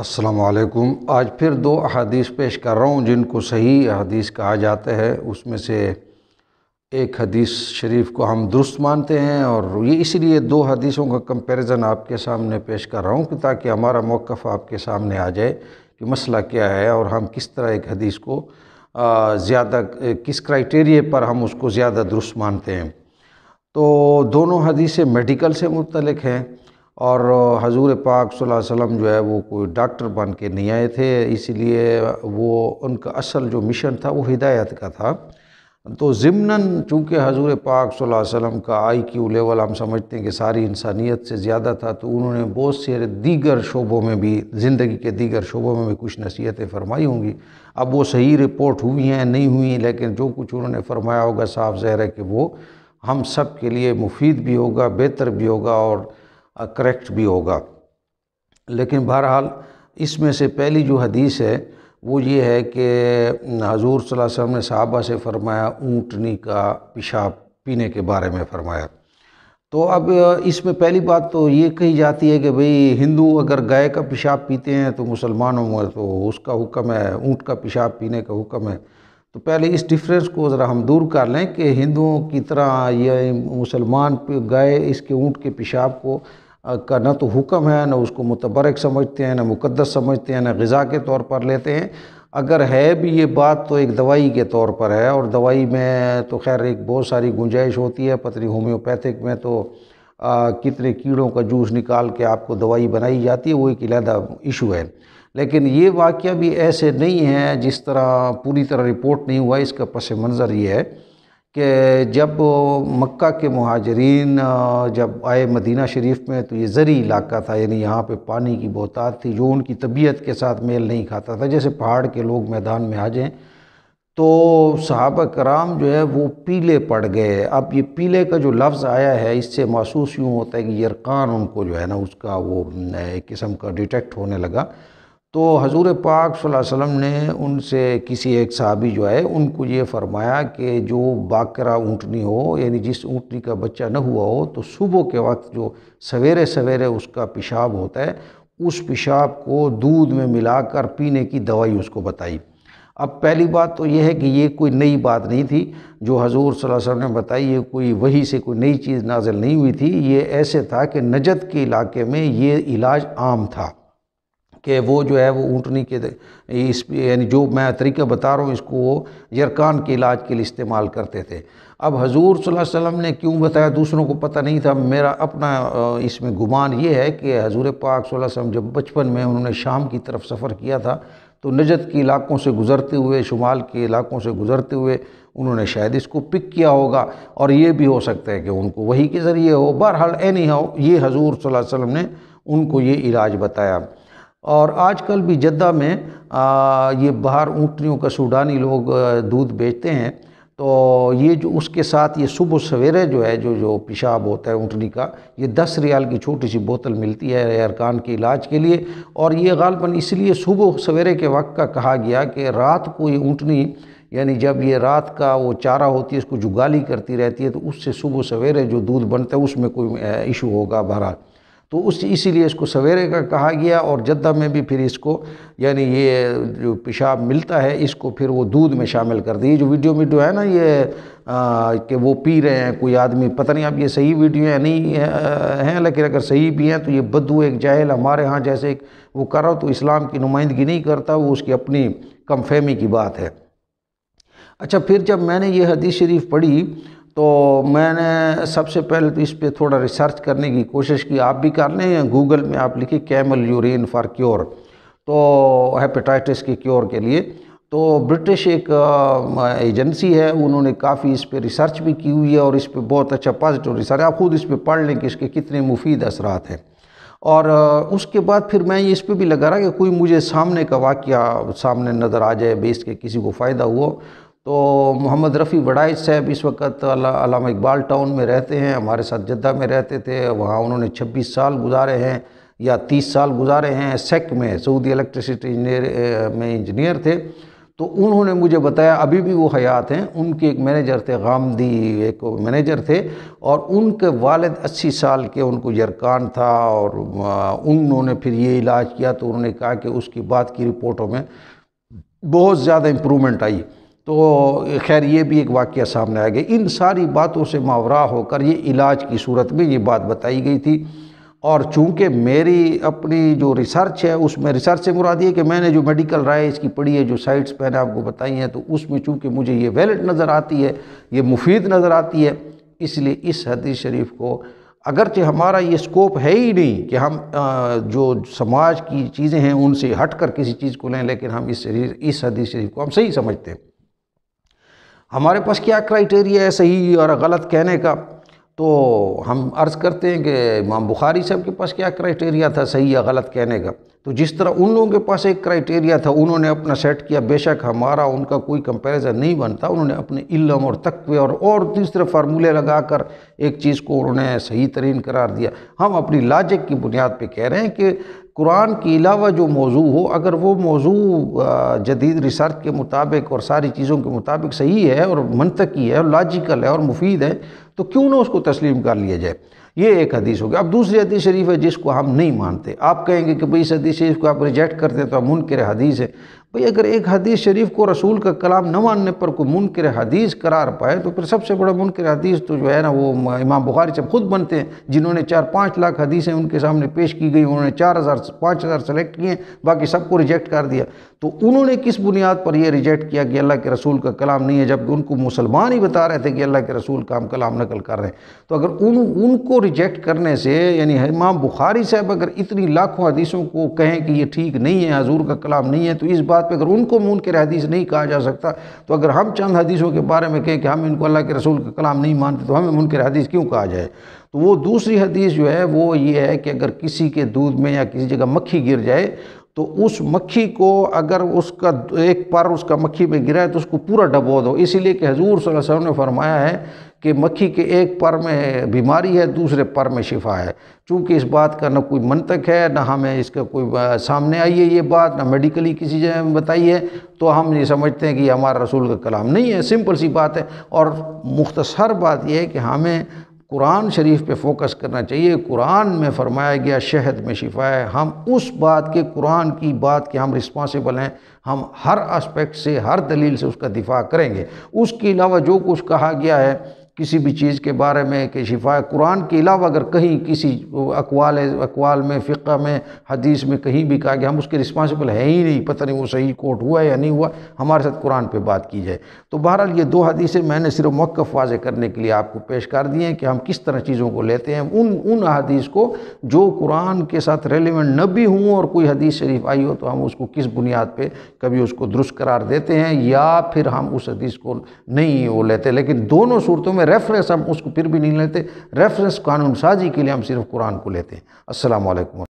السلام علیکم۔ آج پھر دو احادیث پیش کر رہا ہوں جن کو صحیح احادیث کہا جاتا ہے۔ اس میں سے ایک حدیث شریف کو ہم درست مانتے ہیں، اور یہ اس لیے دو حدیثوں کا کمپیریزن آپ کے سامنے پیش کر رہا ہوں کہ تاکہ ہمارا موقف آپ کے سامنے آ جائے کہ مسئلہ کیا ہے اور ہم کس طرح ایک حدیث کو زیادہ کس کرائٹیریے پر ہم اس کو زیادہ درست مانتے ہیں۔ تو دونوں حدیثیں میڈیکل سے متعلق ہیں، اور حضور پاک صلی اللہ علیہ وسلم جو ہے وہ کوئی ڈاکٹر بن کے نہیں آئے تھے، اسی لیے وہ ان کا اصل جو مشن تھا وہ ہدایت کا تھا۔ تو ضمناً چونکہ حضور پاک صلی اللہ علیہ وسلم کا آئی کیو لیول ہم سمجھتے ہیں کہ ساری انسانیت سے زیادہ تھا، تو انہوں نے بہت سے دیگر شعبوں میں بھی، زندگی کے دیگر شعبوں میں بھی کچھ نصیحتیں فرمائی ہوں گی۔ اب وہ صحیح رپورٹ ہوئی ہیں نہیں ہوئی، لیکن جو کچھ انہوں نے فرمایا ہوگا صاف ظاہر ہے کہ وہ ہم سب کے لیے مفید بھی ہوگا، بہتر بھی ہوگا اور کریکٹ بھی ہوگا۔ لیکن بہرحال اس میں سے پہلی جو حدیث ہے وہ یہ ہے کہ حضور صلی اللہ علیہ وسلم نے صحابہ سے فرمایا اونٹنی کا پیشاب پینے کے بارے میں فرمایا۔ تو اب اس میں پہلی بات تو یہ کہی جاتی ہے کہ بھئی ہندو اگر گائے کا پیشاب پیتے ہیں تو مسلمانوں میں تو اس کا حکم ہے، اونٹ کا پیشاب پینے کا حکم ہے۔ تو پہلے اس ڈیفرنس کو ذرا ہم دور کر لیں کہ ہندوؤں کی طرح یہ مسلمان گائے اس کے اونٹ کے پیشاب کو کا نہ تو حکم ہے، نہ اس کو متبرک سمجھتے ہیں، نہ مقدس سمجھتے ہیں، نہ غذا کے طور پر لیتے ہیں۔ اگر ہے بھی یہ بات تو ایک دوائی کے طور پر ہے، اور دوائی میں تو خیر ایک بہت ساری گنجائش ہوتی ہے، پتہ نہیں ہومیوپیتھک میں تو کتنے کیڑوں کا جوس نکال کے آپ کو دوائی بنائی جاتی ہے، وہ ایک علیحدہ ایشو ہے۔ لیکن یہ واقعہ بھی ایسے نہیں ہے، جس طرح پوری طرح رپورٹ نہیں ہوا۔ اس کا پس منظر یہ ہے کہ جب مکہ کے مہاجرین جب آئے مدینہ شریف میں تو یہ زرعی علاقہ تھا، یعنی یہاں پہ پانی کی بہتات تھی جو ان کی طبیعت کے ساتھ میل نہیں کھاتا تھا، جیسے پہاڑ کے لوگ میدان میں آ جائیں۔ تو صحابہ کرام جو ہے وہ پیلے پڑ گئے۔ اب یہ پیلے کا جو لفظ آیا ہے اس سے محسوس یوں ہوتا ہے کہ یرقان ان کو جو ہے نا اس کا وہ ایک قسم کا ڈیٹیکٹ ہونے لگا۔ تو حضور پاک صلی اللہ علیہ وسلم نے ان سے کسی ایک صحابی جو ہے ان کو یہ فرمایا کہ جو باقرہ اونٹنی ہو، یعنی جس اونٹنی کا بچہ نہ ہوا ہو، تو صبح کے وقت جو سویرے سویرے اس کا پیشاب ہوتا ہے، اس پیشاب کو دودھ میں ملا کر پینے کی دوائی اس کو بتائی۔ اب پہلی بات تو یہ ہے کہ یہ کوئی نئی بات نہیں تھی جو حضور صلی اللہ علیہ وسلم نے بتائی، یہ کوئی وحی سے کوئی نئی چیز نازل نہیں ہوئی تھی۔ یہ ایسے تھا کہ نجد کے علاقے میں یہ علاج عام تھا کہ وہ جو ہے وہ اونٹنی کے اس یعنی جو میں طریقہ بتا رہا ہوں اس کو وہ یرقان کے علاج کے لیے استعمال کرتے تھے۔ اب حضور صلی اللہ علیہ وسلم نے کیوں بتایا، دوسروں کو پتہ نہیں تھا۔ میرا اپنا اس میں گمان یہ ہے کہ حضور پاک صلی اللہ علیہ وسلم جب بچپن میں انہوں نے شام کی طرف سفر کیا تھا تو نجد کے علاقوں سے گزرتے ہوئے، شمال کے علاقوں سے گزرتے ہوئے انہوں نے شاید اس کو پک کیا ہوگا، اور یہ بھی ہو سکتا ہے کہ ان کو وحی کے ذریعے ہو۔ بہرحال اینی ہاؤ یہ حضور صلی اللہ علیہ وسلم نے ان کو یہ علاج بتایا۔ اور آج کل بھی جدہ میں یہ باہر اونٹنیوں کا سوڈانی لوگ دودھ بیچتے ہیں، تو یہ جو اس کے ساتھ یہ صبح سویرے جو ہے جو پیشاب ہوتا ہے اونٹنی کا، یہ 10 ریال کی چھوٹی سی بوتل ملتی ہے یرقان کے علاج کے لیے۔ اور یہ غالباً اس لیے صبح سویرے کے وقت کا کہا گیا کہ رات کو یہ اونٹنی، یعنی جب یہ رات کا وہ چارہ ہوتی ہے اس کو جگالی کرتی رہتی ہے، تو اس سے صبح سویرے جو دودھ بنتا ہے اس میں کوئی ایشو ہوگا بہرحال، تو اسی لیے اس کو سویرے کا کہا گیا۔ اور جدہ میں بھی پھر اس کو یعنی یہ جو پیشاب ملتا ہے اس کو پھر وہ دودھ میں شامل کر دی۔ جو ویڈیو ہے نا یہ کہ وہ پی رہے ہیں کوئی آدمی، پتہ نہیں اب یہ صحیح ویڈیو ہے نہیں ہیں، لیکن اگر صحیح بھی ہیں تو یہ بدو ایک جاہل ہمارے ہاں جیسے ایک وہ کر رہا ہو تو اسلام کی نمائندگی نہیں کرتا، وہ اس کی اپنی کم فہمی کی بات ہے۔ اچھا، پھر جب میں نے یہ حدیث شریف پڑھی تو میں نے سب سے پہلے تو اس پہ تھوڑا ریسرچ کرنے کی کوشش کی۔ آپ بھی کر لیں، گوگل میں آپ لکھیں کیمل یورین فار کیور، تو ہیپیٹائٹس کے کیور کے لیے۔ تو برٹش ایک ایجنسی ہے، انہوں نے کافی اس پہ ریسرچ بھی کی ہوئی ہے، اور اس پہ بہت اچھا پازیٹیو ریسرچ، آپ خود اس پہ پڑھ لیں کہ اس کے کتنے مفید اثرات ہیں۔ اور اس کے بعد پھر میں اس پہ بھی لگا رہا کہ کوئی مجھے سامنے کا واقعہ سامنے نظر آ جائے بیس کے کسی کو فائدہ ہوا۔ تو محمد رفیع وڑائچ صاحب اس وقت علامہ اقبال ٹاؤن میں رہتے ہیں، ہمارے ساتھ جدہ میں رہتے تھے، وہاں انہوں نے 26 سال گزارے ہیں یا 30 سال گزارے ہیں، سیک میں سعودی الیکٹریسٹی میں انجینئر تھے۔ تو انہوں نے مجھے بتایا، ابھی بھی وہ حیات ہیں، ان کے ایک مینیجر تھے، غامدی ایک مینیجر تھے، اور ان کے والد 80 سال کے، ان کو یرکان تھا، اور انہوں نے پھر یہ علاج کیا تو انہوں نے کہا کہ اس کی بعد کی رپورٹوں میں بہت زیادہ امپرومنٹ آئی۔ تو خیر یہ بھی ایک واقعہ سامنے آ گیا۔ ان ساری باتوں سے ماورا ہو کر یہ علاج کی صورت میں یہ بات بتائی گئی تھی، اور چونکہ میری اپنی جو ریسرچ ہے، اس میں ریسرچ سے مراد یہ کہ میں نے جو میڈیکل رائے اس کی پڑھی ہے، جو سائٹس میں نے آپ کو بتائی ہیں، تو اس میں چونکہ مجھے یہ ویلڈ نظر آتی ہے، یہ مفید نظر آتی ہے، اس لیے اس حدیث شریف کو، اگرچہ ہمارا یہ سکوپ ہے ہی نہیں کہ ہم جو سماج کی چیزیں ہیں ان سے ہٹ کر کسی چیز کو لیں، لیکن ہم اس حدیث شریف کو ہم صحیح سمجھتے ہیں۔ ہمارے پاس کیا کرائیٹیریا ہے صحیح اور غلط کہنے کا؟ تو ہم عرض کرتے ہیں کہ امام بخاری صاحب کے پاس کیا کرائیٹیریا تھا صحیح یا غلط کہنے کا؟ تو جس طرح ان لوگوں کے پاس ایک کرائیٹیریا تھا، انہوں نے اپنا سیٹ کیا، بے شک ہمارا ان کا کوئی کمپیریزن نہیں بنتا، انہوں نے اپنے علم اور تقوی اور تیسرے فارمولے لگا کر ایک چیز کو انہوں نے صحیح ترین قرار دیا۔ ہم اپنی لاجک کی بنیاد پہ کہہ رہے ہیں کہ قرآن کے علاوہ جو موضوع ہو، اگر وہ موضوع جدید ریسرچ کے مطابق اور ساری چیزوں کے مطابق صحیح ہے اور منطقی ہے اور لاجیکل ہے اور مفید ہے، تو کیوں نہ اس کو تسلیم کر لیا جائے۔ یہ ایک حدیث ہو گیا۔ اب دوسری حدیث شریف ہے جس کو ہم نہیں مانتے۔ آپ کہیں گے کہ بھئی اس حدیث شریف کو آپ ریجیکٹ کرتے ہیں تو آپ منکر حدیث ہے۔ بھئی اگر ایک حدیث شریف کو رسول کا کلام نہ ماننے پر کوئی منکر حدیث قرار پائے، تو پھر سب سے بڑا منکر حدیث تو جو ہے نا وہ امام بخاری صاحب خود بنتے ہیں، جنہوں نے 4-5 لاکھ حدیثیں ان کے سامنے پیش کی گئی، انہوں نے 4,000-5,000 سلیکٹ کیے، باقی سب کو ریجیکٹ کر دیا۔ تو انہوں نے کس بنیاد پر یہ ریجیکٹ کیا کہ اللہ کے رسول کا کلام نہیں ہے، جبکہ ان کو مسلمان ہی بتا رہے تھے کہ اللہ کے رسول کا ہم کلام نقل کر رہے ہیں؟ تو اگر ان کو ریجیکٹ کرنے سے، یعنی امام بخاری صاحب اگر اتنی لاکھوں حدیثوں کو کہیں کہ یہ ٹھیک نہیں ہے، حضور کا کلام نہیں ہے، تو اس بات پہ اگر ان کو منکر حدیث نہیں کہا جا سکتا، تو اگر ہم چند حدیثوں کے بارے میں کہیں کہ ہم ان کو اللہ کے رسول کا کلام نہیں مانتے، تو ہمیں منکر حدیث کیوں کہا جائے؟ تو وہ دوسری حدیث جو ہے وہ یہ ہے کہ اگر کسی کے دودھ میں یا کسی جگہ مکھی گر جائے، تو اس مکھی کو اگر اس کا ایک پر اس کا مکھی میں گرا ہے تو اس کو پورا ڈبو دو، اسی لیے کہ حضور صلی اللہ علیہ وسلم نے فرمایا ہے کہ مکھی کے ایک پر میں بیماری ہے، دوسرے پر میں شفا ہے۔ چونکہ اس بات کا نہ کوئی منطق ہے، نہ ہمیں اس کا کوئی سامنے آئی ہے یہ بات، نہ میڈیکلی کسی جگہ میں بتائی ہے، تو ہم یہ سمجھتے ہیں کہ یہ ہمارا رسول کا کلام نہیں ہے۔ سمپل سی بات ہے۔ اور مختصر بات یہ ہے کہ ہمیں قرآن شریف پہ فوکس کرنا چاہیے۔ قرآن میں فرمایا گیا شہد میں شفا ہے، ہم اس بات کے، قرآن کی بات کے ہم رسپانسیبل ہیں، ہم ہر اسپیکٹ سے، ہر دلیل سے اس کا دفاع کریں گے۔ اس کے علاوہ جو کچھ کہا گیا ہے کسی بھی چیز کے بارے میں کہ شفا ہے، قرآن کے علاوہ اگر کہیں کسی اقوال میں، فقہ میں، حدیث میں کہیں بھی کہا گیا، ہم اس کے رسپانسیبل ہے ہی نہیں، پتہ نہیں وہ صحیح کوٹ ہوا ہے یا نہیں ہوا، ہمارے ساتھ قرآن پہ بات کی جائے۔ تو بہرحال یہ دو حدیثیں میں نے صرف موقف واضح کرنے کے لیے آپ کو پیش کر دی ہیں کہ ہم کس طرح چیزوں کو لیتے ہیں، ان حدیث کو جو قرآن کے ساتھ ریلیونٹ نہ بھی ہوں، اور کوئی حدیث شریف آئی ہو تو ہم اس کو کس بنیاد پہ کبھی اس کو درست قرار دیتے ہیں، یا پھر ہم اس حدیث کو نہیں وہ لیتے۔ لیکن دونوں صورتوں میں ریفرنس ہم اس کو پھر بھی نہیں لیتے، ریفرنس قانون سازی کے لیے ہم صرف قرآن کو لیتے ہیں۔ السلام علیکم۔